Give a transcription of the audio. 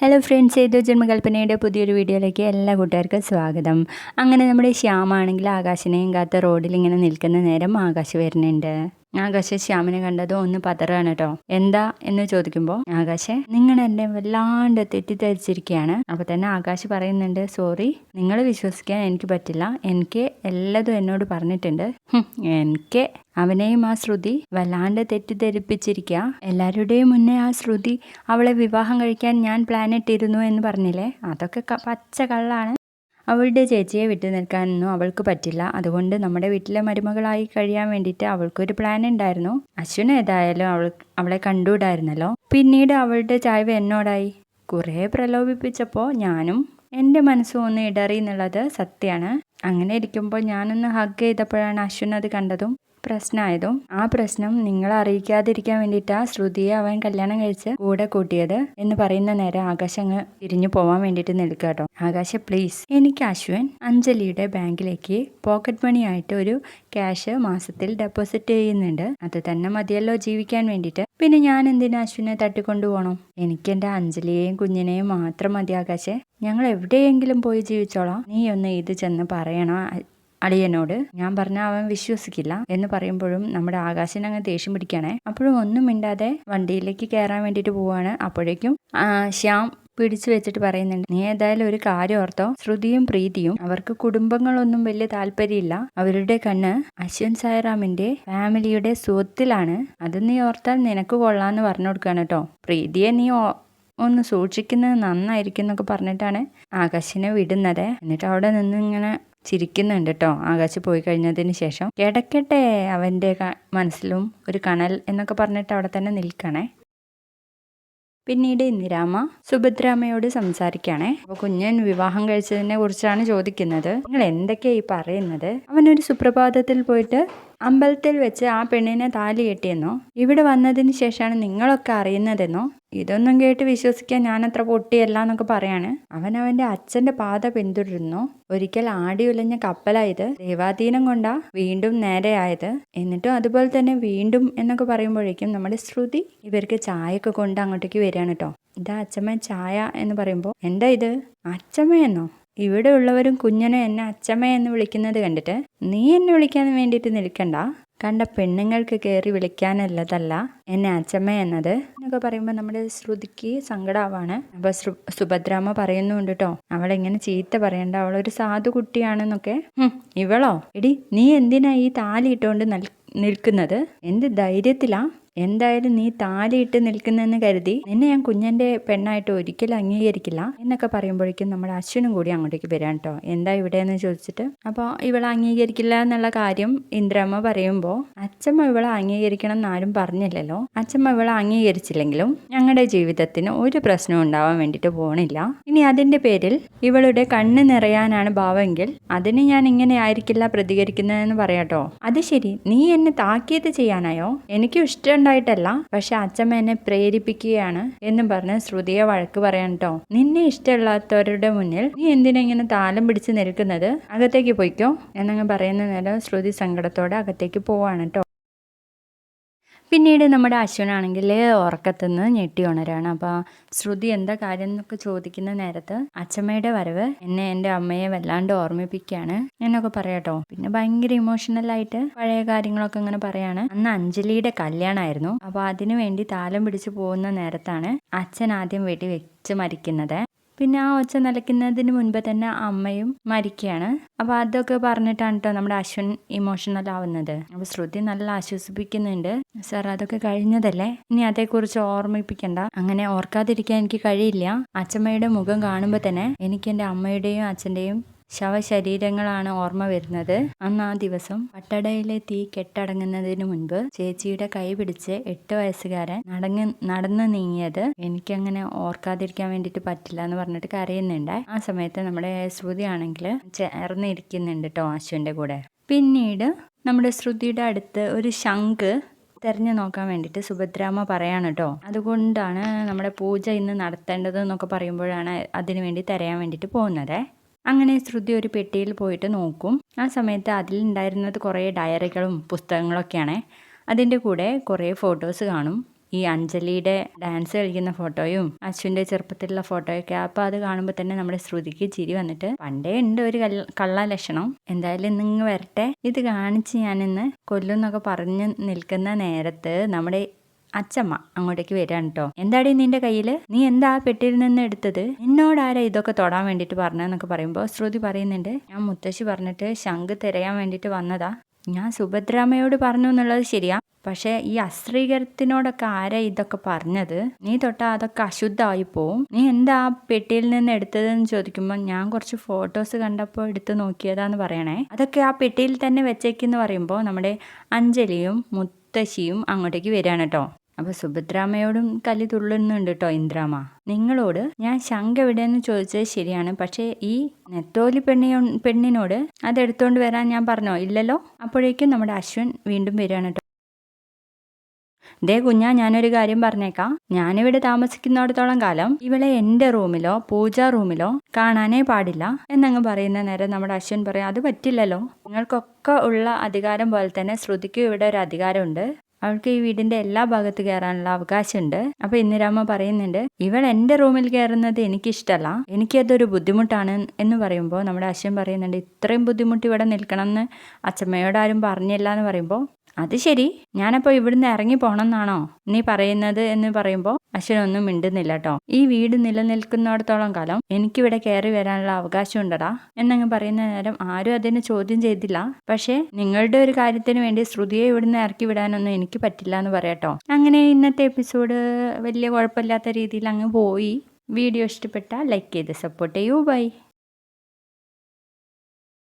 Hello friends, ഏതോ ജന്മകൽപ്പനയുടെ പുതിയൊരു വീഡിയോയിലേക്ക് എല്ലാ കൂട്ടുകാർക്കും സ്വാഗതം. അങ്ങനെ നമ്മുടെ ശ്യാമാണെങ്കിൽ ആകാശിനെയും കാത്ത് റോഡിൽ ഇങ്ങനെ നിൽക്കുന്ന നേരം ആകാശ് വരുന്നുണ്ട്. ആകാശ് ശ്യാമിനെ കണ്ടതും ഒന്ന് പതറാണ് കേട്ടോ. എന്താ എന്ന് ചോദിക്കുമ്പോൾ ആകാശ് നിങ്ങൾ എന്നെ വല്ലാണ്ട് തെറ്റിദ്ധരിച്ചിരിക്കുകയാണ്. അപ്പോൾ തന്നെ ആകാശ് പറയുന്നുണ്ട്, സോറി, നിങ്ങൾ വിശ്വസിക്കാൻ എനിക്ക് പറ്റില്ല, എനിക്ക് എല്ലാതും എന്നോട് പറഞ്ഞിട്ടുണ്ട്. എനിക്ക് അവനെയും ആ ശ്രുതി വല്ലാണ്ട് തെറ്റിദ്ധരിപ്പിച്ചിരിക്കുക. എല്ലാവരുടെയും മുന്നേ ആ ശ്രുതി അവളെ വിവാഹം കഴിക്കാൻ ഞാൻ പ്ലാൻ ഇട്ടിരുന്നു എന്ന് പറഞ്ഞില്ലേ, അതൊക്കെ പച്ച കള്ളാണ്. അവളുടെ ചേച്ചിയെ വിട്ടു നിൽക്കാനൊന്നും അവൾക്ക് പറ്റില്ല. അതുകൊണ്ട് നമ്മുടെ വീട്ടിലെ മരുമകളായി കഴിയാൻ വേണ്ടിയിട്ട് അവൾക്കൊരു പ്ലാൻ ഉണ്ടായിരുന്നു. അശ്വിന് ഏതായാലും അവളെ കണ്ടുകൂടായിരുന്നല്ലോ. പിന്നീട് അവളുടെ ചായ്വ് എന്നോടായി. കുറേ പ്രലോഭിപ്പിച്ചപ്പോൾ ഞാനും എൻ്റെ മനസ്സും ഒന്ന് ഇടറി എന്നുള്ളത് സത്യമാണ്. അങ്ങനെ ഇരിക്കുമ്പോൾ ഞാനൊന്ന് ഹഗ് ചെയ്തപ്പോഴാണ് അശ്വിൻ അത് കണ്ടതും പ്രശ്നമായതും. ആ പ്രശ്നം നിങ്ങളെ അറിയിക്കാതിരിക്കാൻ വേണ്ടിയിട്ടാണ് ശ്രുതിയെ അവൻ കല്യാണം കഴിച്ച് കൂടെ കൂട്ടിയത് എന്ന് പറയുന്ന നേരം ആകാശ് അങ്ങ് തിരിഞ്ഞു പോവാൻ വേണ്ടിയിട്ട് നിൽക്കുക കേട്ടോ. ആകാശ് പ്ലീസ്, എനിക്ക് അശ്വിൻ അഞ്ജലിയുടെ ബാങ്കിലേക്ക് പോക്കറ്റ് മണി ആയിട്ട് ഒരു ക്യാഷ് മാസത്തിൽ ഡെപ്പോസിറ്റ് ചെയ്യുന്നുണ്ട്. അത് തന്നെ മതിയല്ലോ ജീവിക്കാൻ വേണ്ടിയിട്ട്. പിന്നെ ഞാൻ എന്തിനാ അശ്വിനെ തട്ടിക്കൊണ്ടു പോകണം? എനിക്ക് എൻ്റെ അഞ്ജലിയെയും കുഞ്ഞിനെയും മാത്രം മതി ആകാശേ. ഞങ്ങൾ എവിടെയെങ്കിലും പോയി ജീവിച്ചോളാം. നീ ഒന്ന് ഇത് ചെന്ന് പറയണം അളിയനോട്. ഞാൻ പറഞ്ഞാൽ അവൻ വിശ്വസിക്കില്ല എന്ന് പറയുമ്പോഴും നമ്മുടെ ആകാശിന് അങ്ങ് ദേഷ്യം പിടിക്കുകയാണേ. അപ്പോഴും ഒന്നും മിണ്ടാതെ വണ്ടിയിലേക്ക് കയറാൻ വേണ്ടിയിട്ട് പോവാണ്. അപ്പോഴേക്കും ശ്യാം പിടിച്ചു വെച്ചിട്ട് പറയുന്നുണ്ട്, നീ ഏതായാലും ഒരു കാര്യം ഓർത്തോ, ശ്രുതിയും പ്രീതിയും അവർക്ക് കുടുംബങ്ങളൊന്നും വലിയ താല്പര്യമില്ല. അവരുടെ കണ്ണ് അശ്വിൻ സായിറാമിന്റെ ഫാമിലിയുടെ സ്വത്തിലാണ്. അത് നീ ഓർത്താൽ നിനക്ക് കൊള്ളാന്ന് പറഞ്ഞു കൊടുക്കുകയാണ് കേട്ടോ. പ്രീതിയെ നീ ഒന്ന് സൂക്ഷിക്കുന്നത് നന്നായിരിക്കും എന്നൊക്കെ പറഞ്ഞിട്ടാണ് ആകാശിനെ വിടുന്നത്. എന്നിട്ട് അവിടെ നിന്ന് ഇങ്ങനെ ചിരിക്കുന്നുണ്ട് കേട്ടോ ആകാശ് പോയി കഴിഞ്ഞതിന് ശേഷം. കിടക്കട്ടെ, അവൻ്റെ മനസ്സിലും ഒരു കണൽ എന്നൊക്കെ പറഞ്ഞിട്ട് അവിടെ തന്നെ നിൽക്കണേ. പിന്നീട് ഇന്ദിരാമ്മ സുഭദ്രാമ്മയോട് സംസാരിക്കുകയാണേ. അപ്പോൾ കുഞ്ഞൻ വിവാഹം കഴിച്ചതിനെ കുറിച്ചാണ് ചോദിക്കുന്നത്. നിങ്ങൾ എന്തൊക്കെയാ ഈ പറയുന്നത്? അവനൊരു സുപ്രഭാതത്തിൽ പോയിട്ട് അമ്പലത്തിൽ വെച്ച് ആ പെണ്ണിനെ താലി കെട്ടിയെന്നോ, ഇവിടെ വന്നതിന് ശേഷമാണ് നിങ്ങളൊക്കെ അറിയുന്നതെന്നോ? ഇതൊന്നും കേട്ട് വിശ്വസിക്കാൻ ഞാനത്ര പൊട്ടിയല്ല എന്നൊക്കെ പറയാണ്. അവൻ്റെ അച്ഛൻ്റെ പാത പിന്തുടരുന്നു. ഒരിക്കൽ ആടി ഉലഞ്ഞ കപ്പലായത് ദൈവാധീനം കൊണ്ടാ വീണ്ടും നേരെയായത്. എന്നിട്ടും അതുപോലെ തന്നെ വീണ്ടും എന്നൊക്കെ പറയുമ്പോഴേക്കും നമ്മുടെ ശ്രുതി ഇവർക്ക് ചായയൊക്കെ കൊണ്ട് അങ്ങോട്ടേക്ക് വരികയാണ് കേട്ടോ. ഇതാ അച്ഛമ്മ ചായ എന്ന് പറയുമ്പോൾ, എന്താ ഇത് അച്ഛമ്മയെന്നോ? ഇവിടെ ഉള്ളവരും കുഞ്ഞനെ എന്നെ അച്ഛമ്മ എന്ന് വിളിക്കുന്നത് കണ്ടിട്ട് നീ എന്നെ വിളിക്കാൻ വേണ്ടിയിട്ട് നിൽക്കണ്ട. കണ്ട പെണ്ണുങ്ങൾക്ക് കയറി വിളിക്കാനുള്ളതല്ല എന്നെ അച്ഛമ്മ എന്നത് എന്നൊക്കെ പറയുമ്പോൾ നമ്മുടെ ശ്രുതിക്ക് സങ്കടാവാണ്. അപ്പൊ സുഭദ്രാമ്മ പറയുന്നുണ്ട് കേട്ടോ, അവളെങ്ങനെ ചീത്ത പറയണ്ട, അവളൊരു സാധു കുട്ടിയാണെന്നൊക്കെ. ഇവളോ? എടി, നീ എന്തിനാ ഈ താലി ഇട്ടുകൊണ്ട് നിൽക്കുന്നത്? എന്ത് ധൈര്യത്തിലാ? എന്തായാലും നീ താലിയിട്ട് നിൽക്കുന്നെന്ന് കരുതി നിന്നെ ഞാൻ കുഞ്ഞന്റെ പെണ്ണായിട്ട് ഒരിക്കലും അംഗീകരിക്കില്ല എന്നൊക്കെ പറയുമ്പോഴേക്കും നമ്മുടെ അശ്വിനും കൂടി അങ്ങോട്ടേക്ക് വരാൻ കേട്ടോ. എന്താ ഇവിടെ എന്ന് ചോദിച്ചിട്ട്. അപ്പോൾ ഇവളെ അംഗീകരിക്കില്ല എന്നുള്ള കാര്യം ഇന്ദ്രമ്മ പറയുമ്പോൾ, അച്ഛമ്മ ഇവളെ അംഗീകരിക്കണം എന്നാരും പറഞ്ഞില്ലല്ലോ. അച്ഛമ്മ ഇവളെ അംഗീകരിച്ചില്ലെങ്കിലും ഞങ്ങളുടെ ജീവിതത്തിന് ഒരു പ്രശ്നവും ഉണ്ടാവാൻ വേണ്ടിയിട്ട് പോകണില്ല. ഇനി അതിന്റെ പേരിൽ ഇവളുടെ കണ്ണ് നിറയാനാണ് ഭാവമെങ്കിൽ അതിന് ഞാൻ ഇങ്ങനെ ആയിരിക്കില്ല പ്രതികരിക്കുന്നതെന്ന് പറയാട്ടോ. അത് ശരി, നീ എന്നെ താക്കീത് ചെയ്യാനായോ? എനിക്കും ഇഷ്ടം ായിട്ടല്ല, പക്ഷെ അച്ഛമ്മ എന്നെ പ്രേരിപ്പിക്കുകയാണ് എന്നും പറഞ്ഞ് ശ്രുതിയെ വഴക്ക് പറയാൻ കേട്ടോ. നിന്നെ ഇഷ്ടമില്ലാത്തവരുടെ മുന്നിൽ നീ എന്തിനാ ഇങ്ങനെ താലം പിടിച്ച് നിൽക്കുന്നത്? അകത്തേക്ക് പോയിക്കോ എന്നങ്ങ് പറയുന്ന നേരം ശ്രുതി സങ്കടത്തോടെ അകത്തേക്ക് പോവാണ് കേട്ടോ. പിന്നീട് നമ്മുടെ അശ്വനാണെങ്കിൽ ഉറക്കത്തുനിന്ന് ഞെട്ടി ഉണരാണ്. അപ്പോൾ ശ്രുതി എന്താ കാര്യം എന്നൊക്കെ ചോദിക്കുന്ന നേരത്ത് അച്ഛമ്മയുടെ വരവ് എന്നെ എൻ്റെ അമ്മയെ വല്ലാണ്ട് ഓർമ്മിപ്പിക്കുകയാണ് എന്നൊക്കെ പറയാട്ടോ. പിന്നെ ഭയങ്കര ഇമോഷണലായിട്ട് പഴയ കാര്യങ്ങളൊക്കെ ഇങ്ങനെ പറയാണ്. അന്ന് അഞ്ജലിയുടെ കല്യാണമായിരുന്നു. അപ്പോൾ അതിനു വേണ്ടി താലം പിടിച്ചു പോകുന്ന നേരത്താണ് അച്ഛൻ ആദ്യം വെടി വെച്ച് മരിക്കുന്നത്. പിന്നെ ആ ഒച്ച നിലയ്ക്കുന്നതിന് മുൻപ് തന്നെ അമ്മയും മരിക്കുകയാണ്. അപ്പോൾ അതൊക്കെ പറഞ്ഞിട്ടാണ് കേട്ടോ നമ്മുടെ അശ്വിൻ ഇമോഷണൽ ആവുന്നത്. അപ്പോൾ ശ്രുതി നല്ല ആശ്വസിപ്പിക്കുന്നുണ്ട്, സാർ അതൊക്കെ കഴിഞ്ഞതല്ലേ, ഇനി അതേക്കുറിച്ച് ഓർമ്മിപ്പിക്കണ്ട. അങ്ങനെ ഓർക്കാതിരിക്കാൻ എനിക്ക് കഴിയില്ല. അച്ഛമ്മയുടെ മുഖം കാണുമ്പോൾ തന്നെ എനിക്ക് എൻ്റെ അമ്മയുടെയും അച്ഛൻ്റെയും ശവശരീരങ്ങളാണ് ഓർമ്മ വരുന്നത്. അന്ന് ആ ദിവസം പട്ടടയിലെ തീ കെട്ടടങ്ങുന്നതിന് മുൻപ് ചേച്ചിയുടെ കൈ പിടിച്ച് 8 വയസ്സുകാരൻ നടന്നു നീങ്ങിയത് എനിക്കങ്ങനെ ഓർക്കാതിരിക്കാൻ വേണ്ടിയിട്ട് പറ്റില്ല എന്ന് പറഞ്ഞിട്ട് കരയുന്നുണ്ട്. ആ സമയത്ത് നമ്മുടെ ശ്രുതി ആണെങ്കിൽ ചേർന്നിരിക്കുന്നുണ്ട് കേട്ടോ അശ്വിൻ്റെ കൂടെ. പിന്നീട് നമ്മുടെ ശ്രുതിയുടെ അടുത്ത് ഒരു ശംഖ് തെരഞ്ഞു നോക്കാൻ വേണ്ടിയിട്ട് സുഭദ്രാമ്മ പറയാണ് കേട്ടോ. അതുകൊണ്ടാണ് നമ്മുടെ പൂജ ഇന്ന് നടത്തേണ്ടത് എന്നൊക്കെ പറയുമ്പോഴാണ് അതിനു വേണ്ടി തിരയാൻ വേണ്ടിയിട്ട് പോകുന്നത്. അങ്ങനെ ശ്രുതി ഒരു പെട്ടിയിൽ പോയിട്ട് നോക്കും. ആ സമയത്ത് അതിലുണ്ടായിരുന്നത് കുറേ ഡയറികളും പുസ്തകങ്ങളൊക്കെയാണ്. അതിൻ്റെ കൂടെ കുറേ ഫോട്ടോസ് കാണും. ഈ അഞ്ജലിയുടെ ഡാൻസ് കളിക്കുന്ന ഫോട്ടോയും അശ്വിൻ്റെ ചെറുപ്പത്തിലുള്ള ഫോട്ടോയൊക്കെ. അപ്പോൾ അത് കാണുമ്പോൾ തന്നെ നമ്മുടെ ശ്രുതിക്ക് ചിരി വന്നിട്ട് പണ്ടേ ഉണ്ട് ഒരു കള്ള ലക്ഷണം. എന്തായാലും നിങ്ങൾ വരട്ടെ, ഇത് കാണിച്ച് ഞാനിന്ന് കൊല്ലുന്നൊക്കെ പറഞ്ഞ് നിൽക്കുന്ന നേരത്ത് നമ്മുടെ അച്ചമ്മ അങ്ങോട്ടേക്ക് വരാണ് കേട്ടോ. എന്താടി നിന്റെ കയ്യില്, നീ എന്താ ആ പെട്ടിയിൽ നിന്ന് എടുത്തത്, എന്നോടാരാ ഇതൊക്കെ തൊടാൻ വേണ്ടിയിട്ട് പറഞ്ഞതെന്നൊക്കെ പറയുമ്പോൾ ശ്രുതി പറയുന്നുണ്ട്, ഞാൻ മുത്തശ്ശി പറഞ്ഞിട്ട് ശംഖ് തിരയാൻ വേണ്ടിയിട്ട് വന്നതാ. ഞാൻ സുഭദ്രാമ്മയോട് പറഞ്ഞു എന്നുള്ളത് ശരിയാ, പക്ഷേ ഈ അശ്രീകരത്തിനോടൊക്കെ ആരാ ഇതൊക്കെ പറഞ്ഞത്, നീ തൊട്ടാ അതൊക്കെ അശുദ്ധമായി പോവും, നീ എന്താ ആ പെട്ടിയിൽ നിന്ന് എടുത്തതെന്ന് ചോദിക്കുമ്പോൾ ഞാൻ കുറച്ച് ഫോട്ടോസ് കണ്ടപ്പോൾ എടുത്ത് നോക്കിയതാന്ന് പറയണേ. അതൊക്കെ ആ പെട്ടിയിൽ തന്നെ വെച്ചേക്കെന്ന് പറയുമ്പോൾ നമ്മുടെ അഞ്ജലിയും മുത്തശ്ശിയും അങ്ങോട്ടേക്ക് വരികയാണ് കേട്ടോ. അപ്പോൾ സുഭദ്രാമ്മയോടും കലി തുള്ളുന്നുണ്ട് കേട്ടോ ഇന്ദ്രാമ്മ. നിങ്ങളോട് ഞാൻ ശംഖ് എവിടെയെന്ന് ചോദിച്ചത് ശരിയാണ്, പക്ഷേ ഈ നെത്തോലി പെണ്ണിനോട് അതെടുത്തോണ്ട് വരാൻ ഞാൻ പറഞ്ഞോ? ഇല്ലല്ലോ. അപ്പോഴേക്കും നമ്മുടെ അശ്വിൻ വീണ്ടും വരികയാണ് കേട്ടോ. ദേ കുഞ്ഞാ, ഞാനൊരു കാര്യം പറഞ്ഞേക്കാം, ഞാനിവിടെ താമസിക്കുന്നിടത്തോളം കാലം ഇവളെ എൻ്റെ റൂമിലോ പൂജാ റൂമിലോ കാണാനേ പാടില്ല എന്നങ്ങ് പറയുന്ന നേരം നമ്മുടെ അശ്വിൻ പറയും, അത് പറ്റില്ലല്ലോ, നിങ്ങൾക്കൊക്കെ ഉള്ള അധികാരം പോലെ തന്നെ ശ്രുതിക്കും ഇവിടെ ഒരു അധികാരമുണ്ട്, അവൾക്ക് ഈ വീടിന്റെ എല്ലാ ഭാഗത്ത് കയറാനുള്ള അവകാശമുണ്ട്. അപ്പൊ ഇന്ദിരാമ്മ പറയുന്നുണ്ട്, ഇവൾ എൻ്റെ റൂമിൽ കയറുന്നത് എനിക്കിഷ്ടമല്ല, എനിക്കതൊരു ബുദ്ധിമുട്ടാണ് എന്ന് പറയുമ്പോൾ നമ്മുടെ അശ്വൻ പറയുന്നുണ്ട്, ഇത്രയും ബുദ്ധിമുട്ട് ഇവിടെ നിൽക്കണം എന്ന് അച്ഛമ്മയോട് ആരും പറഞ്ഞില്ല എന്ന് പറയുമ്പോൾ, അത് ശരി, ഞാനപ്പോൾ ഇവിടുന്ന് ഇറങ്ങി പോകണം എന്നാണോ നീ പറയുന്നത് എന്ന് പറയുമ്പോൾ അശ്വനൊന്നും മിണ്ടുന്നില്ല കേട്ടോ. ഈ വീട് നിലനിൽക്കുന്നിടത്തോളം കാലം എനിക്കിവിടെ കയറി വരാനുള്ള അവകാശം ഉണ്ടടാ എന്നങ്ങ് പറയുന്ന നേരം ആരും അതിനെ ചോദ്യം ചെയ്തില്ല. പക്ഷേ നിങ്ങളുടെ ഒരു കാര്യത്തിന് വേണ്ടി ശ്രുതിയെ ഇവിടുന്ന് ഇറക്കി വിടാനൊന്നും എനിക്ക് പറ്റില്ല എന്ന് പറയാട്ടോ. അങ്ങനെ ഇന്നത്തെ എപ്പിസോഡ് വലിയ കുഴപ്പമില്ലാത്ത രീതിയിൽ അങ്ങ് പോയി. വീഡിയോ ഇഷ്ടപ്പെട്ടാൽ ലൈക്ക് ചെയ്ത് സപ്പോർട്ട് ചെയ്യൂ. ബൈ.